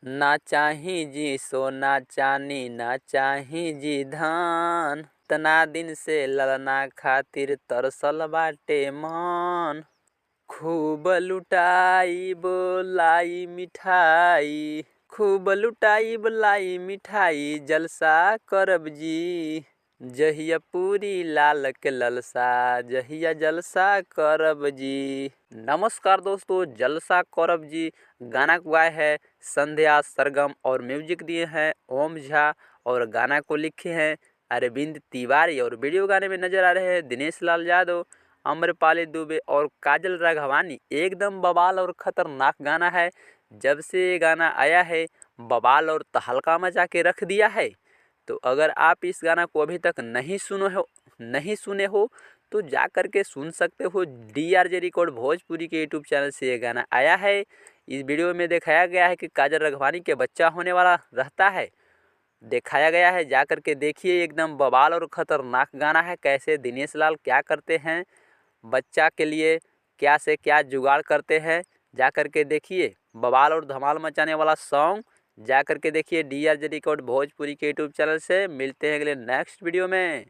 ना चाही जी सोना चानी, ना चाही जी धान, तना दिन से ललना खातिर तरसल बाटे मन। खूब लुटाइब लाई मिठाई, खूब लुटाइब लाई मिठाई, जलसा करब जी। जहिया पूरी लाल के ललसा, जहिया जलसा करब जी। नमस्कार दोस्तों, जलसा करब जी गाना को गाए है संध्या सरगम और म्यूजिक दिए हैं ओम झा और गाना को लिखे हैं अरविंद तिवारी और वीडियो गाने में नजर आ रहे हैं दिनेश लाल यादव, अम्रपाली दुबे और काजल राघवानी। एकदम बवाल और खतरनाक गाना है। जब से ये गाना आया है बवाल और तहलका मचा के रख दिया है। तो अगर आप इस गाना को अभी तक नहीं सुने हो तो जा कर के सुन सकते हो। DRJ रिकॉर्ड भोजपुरी के यूट्यूब चैनल से ये गाना आया है। इस वीडियो में दिखाया गया है कि काजल राघवानी के बच्चा होने वाला रहता है, दिखाया गया है। जा कर के देखिए, एकदम बवाल और ख़तरनाक गाना है। कैसे दिनेश लाल क्या करते हैं बच्चा के लिए, क्या से क्या जुगाड़ करते हैं, जा कर के देखिए। बवाल और धमाल मचाने वाला सॉन्ग जा कर के देखिए DRJ रिकॉर्ड भोजपुरी के यूट्यूब चैनल से। मिलते हैं अगले नेक्स्ट वीडियो में।